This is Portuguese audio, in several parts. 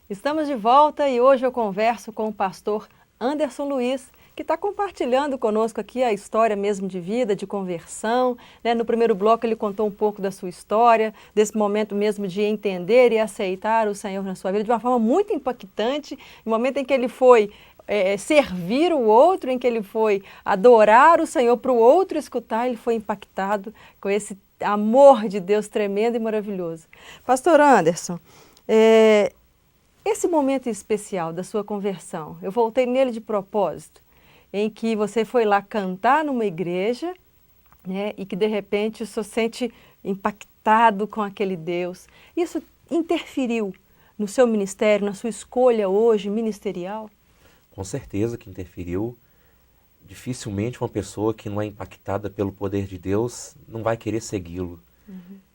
Estamos de volta e hoje eu converso com o pastor Anderson Luiz, que está compartilhando conosco aqui a história mesmo de vida, de conversão. No primeiro bloco ele contou um pouco da sua história, desse momento mesmo de entender e aceitar o Senhor na sua vida de uma forma muito impactante, no momento em que ele foi servir o outro, em que ele foi adorar o Senhor para o outro escutar, ele foi impactado com esse amor de Deus tremendo e maravilhoso. Pastor Anderson, esse momento especial da sua conversão, eu voltei nele de propósito, em que você foi lá cantar numa igreja, né, e que de repente o senhor sente impactado com aquele Deus. Isso interferiu no seu ministério, na sua escolha hoje ministerial? Com certeza que interferiu. Dificilmente uma pessoa que não é impactada pelo poder de Deus não vai querer segui-lo.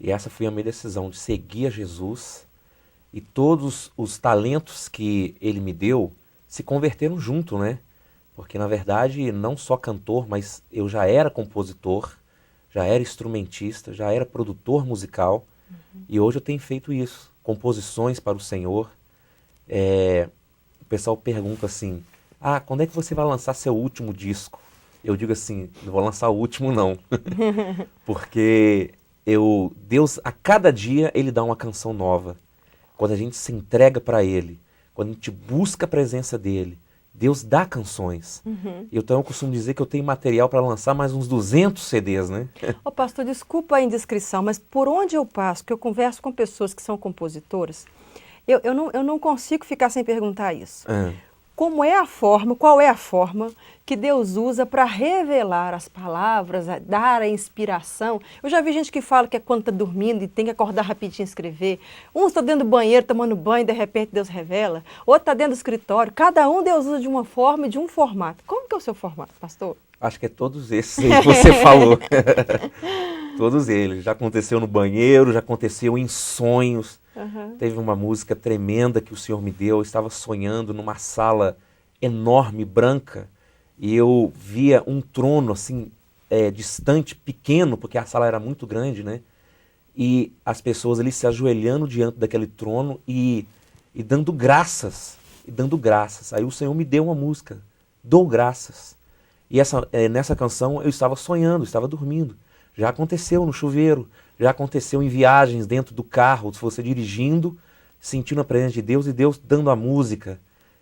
E essa foi a minha decisão, de seguir a Jesus. E todos os talentos que ele me deu se converteram junto, né? Porque, na verdade, não só cantor, mas eu já era compositor, já era instrumentista, já era produtor musical. E hoje eu tenho feito isso, composições para o Senhor. O pessoal pergunta assim, quando é que você vai lançar seu último disco? Eu digo assim, não vou lançar o último não. Porque Deus, a cada dia, Ele dá uma canção nova. Quando a gente se entrega para Ele, quando a gente busca a presença dEle, Deus dá canções. Então eu costumo dizer que eu tenho material para lançar mais uns 200 CDs, né? Pastor, desculpa a indiscrição, mas por onde eu passo, que eu converso com pessoas que são compositoras, eu não consigo ficar sem perguntar isso. Qual é a forma que Deus usa para revelar as palavras, dar a inspiração? Eu já vi gente que fala que é quando está dormindo e tem que acordar rapidinho e escrever. Um está dentro do banheiro tomando banho e de repente Deus revela. Outro está dentro do escritório. Cada um Deus usa de uma forma e de um formato. Como que é o seu formato, pastor? Acho que é todos esses aí que você falou. Todos eles. Já aconteceu no banheiro, já aconteceu em sonhos. Teve uma música tremenda que o Senhor me deu. Eu estava sonhando numa sala enorme, branca, e eu via um trono assim, distante, pequeno, porque a sala era muito grande, né? E as pessoas ali se ajoelhando diante daquele trono e dando graças, Aí o Senhor me deu uma música, Dou Graças. E nessa canção eu estava sonhando, estava dormindo. Já aconteceu no chuveiro, já aconteceu em viagens dentro do carro, se você dirigindo, sentindo a presença de Deus e Deus dando a música.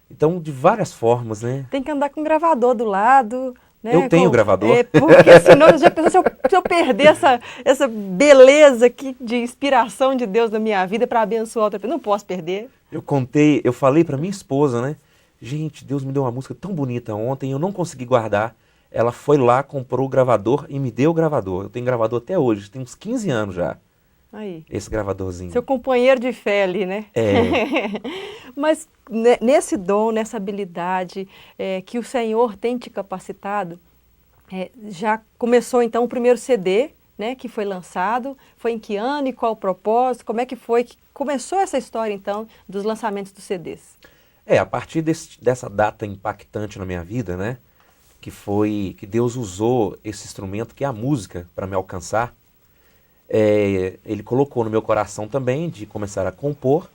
Então, de várias formas, né? Tem que andar com um gravador do lado, né? Eu tenho gravador. Porque senão, já pensou, se eu perder essa beleza aqui de inspiração de Deus na minha vida para abençoar outra pessoa, não posso perder. Eu falei para minha esposa, né? Gente, Deus me deu uma música tão bonita ontem, eu não consegui guardar. Ela foi lá, comprou o gravador e me deu o gravador. Eu tenho gravador até hoje, tem uns 15 anos já. Aí. Esse gravadorzinho. Seu companheiro de fé ali, né? Mas nesse dom, nessa habilidade que o Senhor tem te capacitado, já começou então o primeiro CD, né, que foi lançado. Foi em que ano e qual o propósito? Como é que foi que começou essa história então dos lançamentos dos CDs? A partir dessa data impactante na minha vida, né? Que foi que Deus usou esse instrumento que é a música para me alcançar. Ele colocou no meu coração também de começar a compor,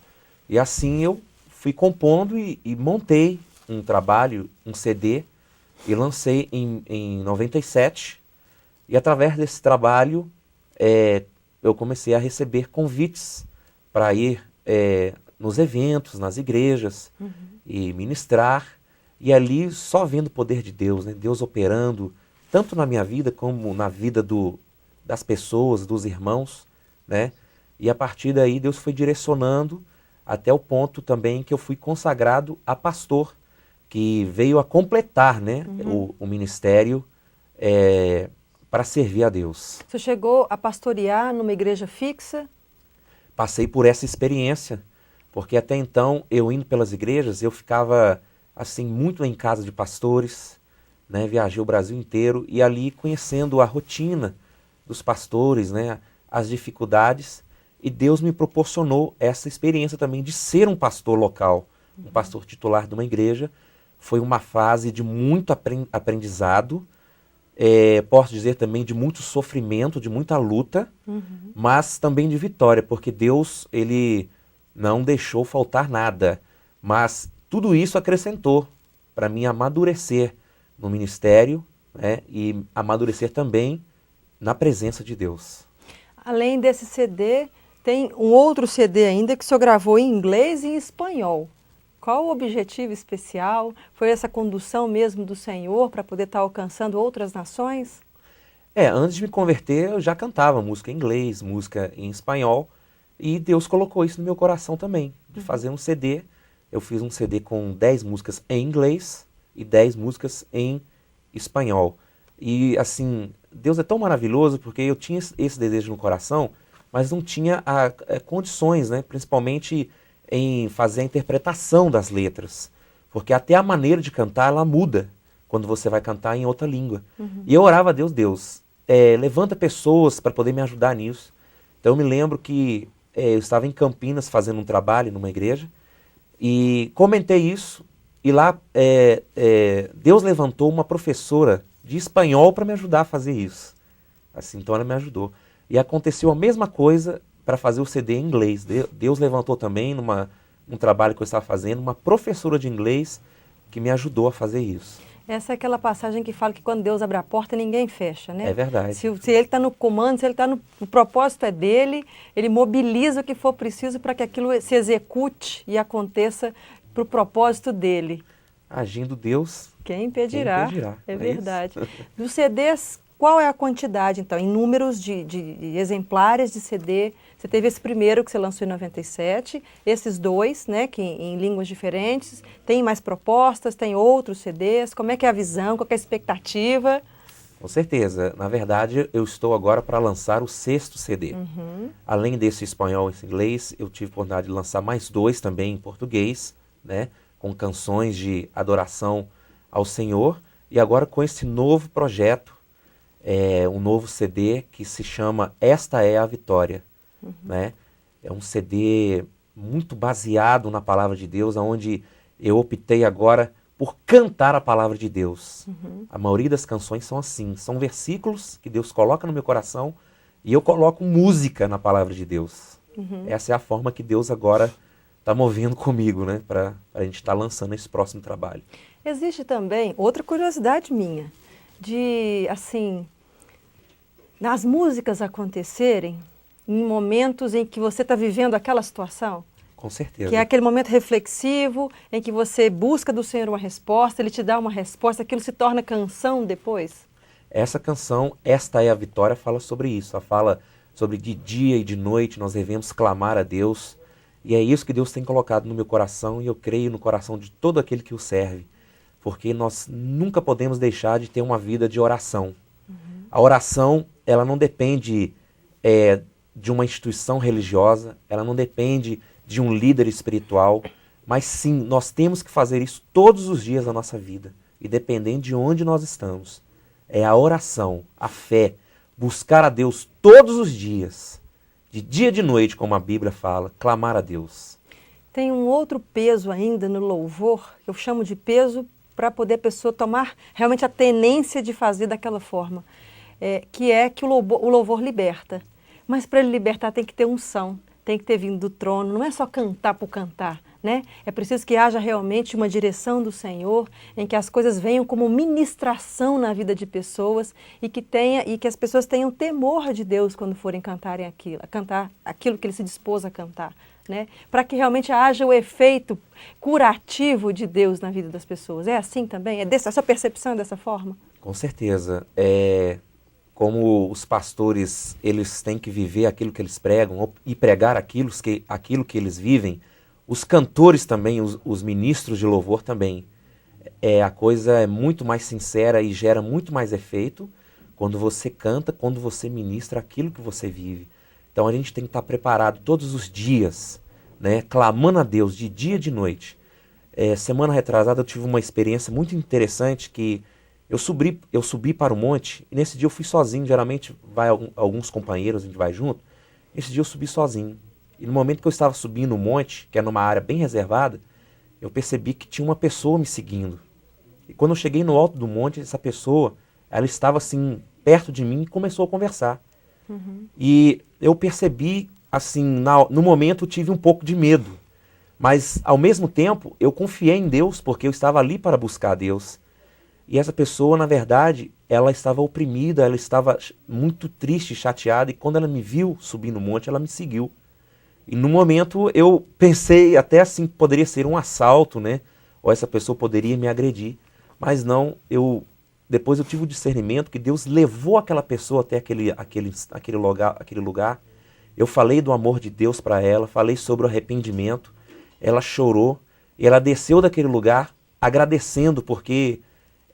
e assim eu fui compondo e montei um trabalho, um CD, e lancei em 97, e através desse trabalho eu comecei a receber convites para ir nos eventos, nas igrejas, e ministrar, e ali só vendo o poder de Deus, né? Deus operando, tanto na minha vida como na vida das pessoas, dos irmãos, né? E a partir daí Deus foi direcionando até o ponto também que eu fui consagrado a pastor, que veio a completar, né, o ministério para servir a Deus. Você chegou a pastorear numa igreja fixa? Passei por essa experiência, porque até então, eu indo pelas igrejas, eu ficava assim muito em casa de pastores, né? Viajei o Brasil inteiro e ali conhecendo a rotina dos pastores, né? As dificuldades, e Deus me proporcionou essa experiência também de ser um pastor local, um pastor titular de uma igreja. Foi uma fase de muito aprendizado, posso dizer também de muito sofrimento, de muita luta, mas também de vitória, porque Deus, Ele não deixou faltar nada. Mas tudo isso acrescentou para mim amadurecer no ministério, né, e amadurecer também na presença de Deus. Além desse CD, tem um outro CD ainda que o senhor gravou em inglês e em espanhol. Qual o objetivo especial? Foi essa condução mesmo do Senhor para poder estar alcançando outras nações? Antes de me converter, eu já cantava música em inglês, música em espanhol, e Deus colocou isso no meu coração também, de fazer um CD. Eu fiz um CD com 10 músicas em inglês e 10 músicas em espanhol. E assim, Deus é tão maravilhoso porque eu tinha esse desejo no coração, mas não tinha condições, né? Principalmente em fazer a interpretação das letras. Porque até a maneira de cantar, ela muda quando você vai cantar em outra língua. E eu orava a Deus, levanta pessoas para poder me ajudar nisso. Então eu me lembro que eu estava em Campinas fazendo um trabalho numa igreja e comentei isso. E lá Deus levantou uma professora de espanhol para me ajudar a fazer isso. Assim, então ela me ajudou. E aconteceu a mesma coisa para fazer o CD em inglês. Deus levantou também, num trabalho que eu estava fazendo, uma professora de inglês que me ajudou a fazer isso. Essa é aquela passagem que fala que quando Deus abre a porta, ninguém fecha, né? É verdade. Se ele está no comando, se ele está o propósito é dele, ele mobiliza o que for preciso para que aquilo se execute e aconteça para o propósito dele. Agindo Deus, quem impedirá? É verdade. Isso? Dos CDs, qual é a quantidade, então, em números de exemplares de CD? Você teve esse primeiro que você lançou em 97, esses dois, né, que em línguas diferentes. Tem mais propostas, tem outros CDs? Como é que é a visão, qual é a expectativa? Com certeza. Na verdade, eu estou agora para lançar o 6º CD. Além desse espanhol e inglês, eu tive a oportunidade de lançar mais 2 também em português, né, com canções de adoração ao Senhor. E agora com esse novo projeto, um novo CD que se chama Esta é a Vitória. Né? É um CD muito baseado na Palavra de Deus, onde eu optei agora por cantar a Palavra de Deus. A maioria das canções são assim, são versículos que Deus coloca no meu coração e eu coloco música na Palavra de Deus. Essa é a forma que Deus agora está movendo comigo, né? Para a gente estar lançando esse próximo trabalho. Existe também outra curiosidade minha, de, assim, nas músicas acontecerem em momentos em que você está vivendo aquela situação? Com certeza. Que é aquele momento reflexivo, em que você busca do Senhor uma resposta, Ele te dá uma resposta, aquilo se torna canção depois? Essa canção, Esta é a Vitória, fala sobre isso. Ela fala sobre de dia e de noite nós devemos clamar a Deus. E é isso que Deus tem colocado no meu coração e eu creio no coração de todo aquele que o serve. Porque nós nunca podemos deixar de ter uma vida de oração. A oração, ela não depende de uma instituição religiosa, ela não depende de um líder espiritual, mas sim, nós temos que fazer isso todos os dias da nossa vida, independente de onde nós estamos. É a oração, a fé, buscar a Deus todos os dias, de dia e de noite, como a Bíblia fala, clamar a Deus. Tem um outro peso ainda no louvor, que eu chamo de peso para poder a pessoa tomar realmente a tenência de fazer daquela forma, que é que o louvor liberta. Mas para ele libertar tem que ter unção, tem que ter vindo do trono, não é só cantar por cantar, né? É preciso que haja realmente uma direção do Senhor, em que as coisas venham como ministração na vida de pessoas e que as pessoas tenham temor de Deus quando forem cantar aquilo que ele se dispôs a cantar, né? Para que realmente haja o efeito curativo de Deus na vida das pessoas. É assim também? A sua percepção é dessa forma? Com certeza. Como os pastores, eles têm que viver aquilo que eles pregam e pregar aquilo que eles vivem, os cantores também, os ministros de louvor também. A coisa é muito mais sincera e gera muito mais efeito quando você canta, quando você ministra aquilo que você vive. Então a gente tem que estar preparado todos os dias, né, clamando a Deus de dia e de noite. Semana retrasada eu tive uma experiência muito interessante que eu subi para o monte e nesse dia eu fui sozinho. Geralmente vai alguns companheiros, a gente vai junto. Esse dia eu subi sozinho. E no momento que eu estava subindo o monte, que é numa área bem reservada, eu percebi que tinha uma pessoa me seguindo. E quando eu cheguei no alto do monte, essa pessoa, ela estava assim, perto de mim e começou a conversar. E eu percebi, assim, no momento eu tive um pouco de medo. Mas, ao mesmo tempo, eu confiei em Deus, porque eu estava ali para buscar Deus. E essa pessoa, na verdade, ela estava oprimida, ela estava muito triste, chateada, e quando ela me viu subir no monte, ela me seguiu. E no momento eu pensei até assim, poderia ser um assalto, né? Ou essa pessoa poderia me agredir. Mas não, depois eu tive o discernimento que Deus levou aquela pessoa até aquele lugar. Eu falei do amor de Deus para ela, falei sobre o arrependimento. Ela chorou e ela desceu daquele lugar agradecendo porque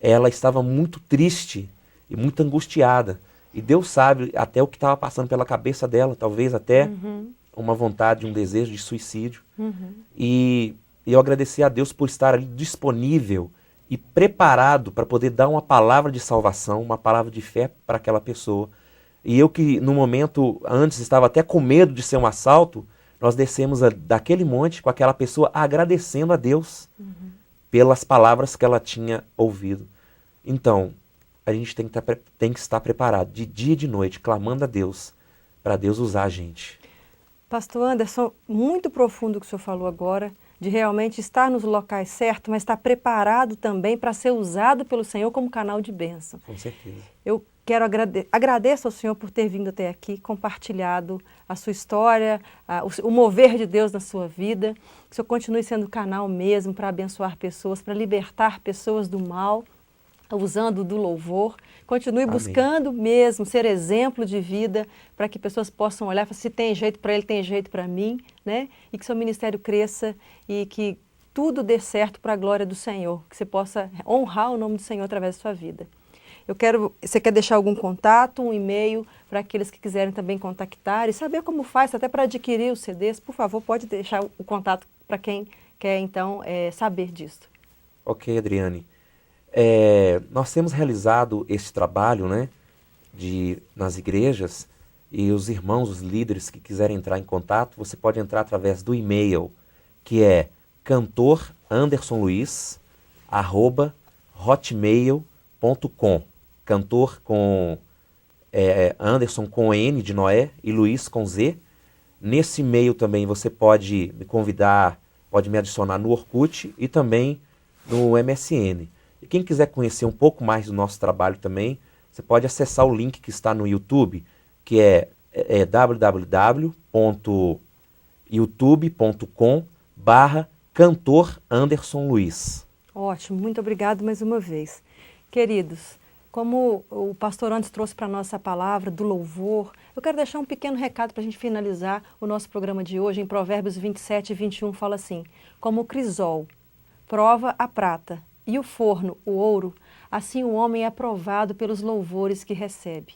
ela estava muito triste e muito angustiada. E Deus sabe até o que estava passando pela cabeça dela, talvez até uma vontade, um desejo de suicídio. E eu agradeci a Deus por estar ali disponível e preparado para poder dar uma palavra de salvação, uma palavra de fé para aquela pessoa. E eu que no momento antes estava até com medo de ser um assalto, nós descemos daquele monte com aquela pessoa agradecendo a Deus pelas palavras que ela tinha ouvido. Então, a gente tem que estar preparado de dia e de noite, clamando a Deus, para Deus usar a gente. Pastor Anderson, muito profundo o que o senhor falou agora, de realmente estar nos locais certos, mas estar preparado também para ser usado pelo Senhor como canal de bênção. Com certeza. Eu quero agradeço ao Senhor por ter vindo até aqui, compartilhado a sua história, o mover de Deus na sua vida. Que o Senhor continue sendo canal mesmo para abençoar pessoas, para libertar pessoas do mal, usando do louvor. Continue Amém. buscando mesmo ser exemplo de vida para que pessoas possam olhar e falar, se tem jeito para ele, tem jeito para mim, né? E que seu ministério cresça e que tudo dê certo para a glória do Senhor, que você possa honrar o nome do Senhor através da sua vida. Você quer deixar algum contato, um e-mail para aqueles que quiserem também contactar e saber como faz, até para adquirir os CDs? Por favor, pode deixar o contato para quem quer então saber disso. Ok, Adriane. Nós temos realizado esse trabalho, né, nas igrejas, e os irmãos, os líderes que quiserem entrar em contato, você pode entrar através do e-mail, que é cantorandersonluiz@hotmail.com. Cantor com Anderson com N de Noé e Luiz com Z. Nesse e-mail também você pode me convidar, pode me adicionar no Orkut e também no MSN. E quem quiser conhecer um pouco mais do nosso trabalho também, você pode acessar o link que está no YouTube, que é www.youtube.com/Cantor Anderson Luiz. Ótimo, muito obrigado mais uma vez. Queridos, como o pastor antes trouxe para nós essa palavra do louvor, eu quero deixar um pequeno recado para a gente finalizar o nosso programa de hoje. Em Provérbios 27 e 21 fala assim: como o crisol prova a prata e o forno o ouro, assim o homem é aprovado pelos louvores que recebe.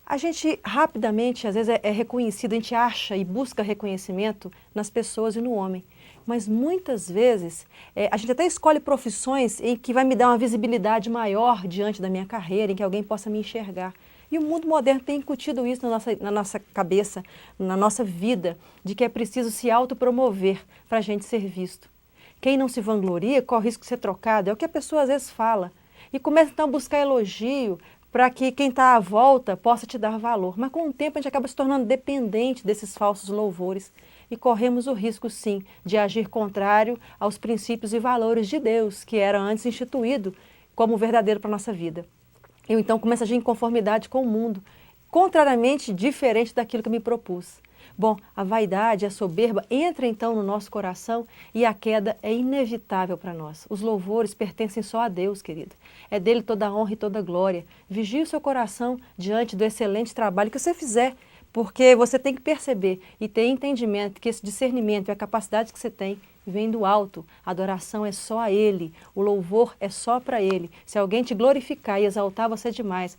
A gente rapidamente, às vezes é reconhecido, a gente acha e busca reconhecimento nas pessoas e no homem. Mas muitas vezes a gente até escolhe profissões em que vai me dar uma visibilidade maior diante da minha carreira, em que alguém possa me enxergar. E o mundo moderno tem incutido isso na nossa cabeça, na nossa vida, de que é preciso se autopromover para a gente ser visto. Quem não se vangloria corre o risco de ser trocado, é o que a pessoa às vezes fala. E começa então a buscar elogio para que quem está à volta possa te dar valor. Mas com o tempo a gente acaba se tornando dependente desses falsos louvores e corremos o risco, sim, de agir contrário aos princípios e valores de Deus, que era antes instituído como verdadeiro para a nossa vida. Eu então começo a agir em conformidade com o mundo, contrariamente diferente daquilo que eu me propus. Bom, a vaidade, a soberba entra então no nosso coração e a queda é inevitável para nós. Os louvores pertencem só a Deus, querido. É dele toda a honra e toda a glória. Vigie o seu coração diante do excelente trabalho que você fizer, porque você tem que perceber e ter entendimento que esse discernimento e a capacidade que você tem vem do alto. A adoração é só a Ele, o louvor é só para Ele. Se alguém te glorificar e exaltar você demais,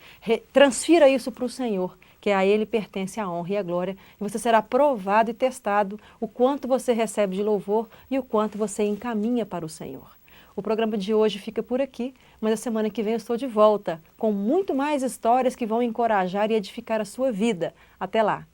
transfira isso para o Senhor, que a Ele pertence a honra e a glória, e você será provado e testado o quanto você recebe de louvor e o quanto você encaminha para o Senhor. O programa de hoje fica por aqui, mas a semana que vem eu estou de volta com muito mais histórias que vão encorajar e edificar a sua vida. Até lá!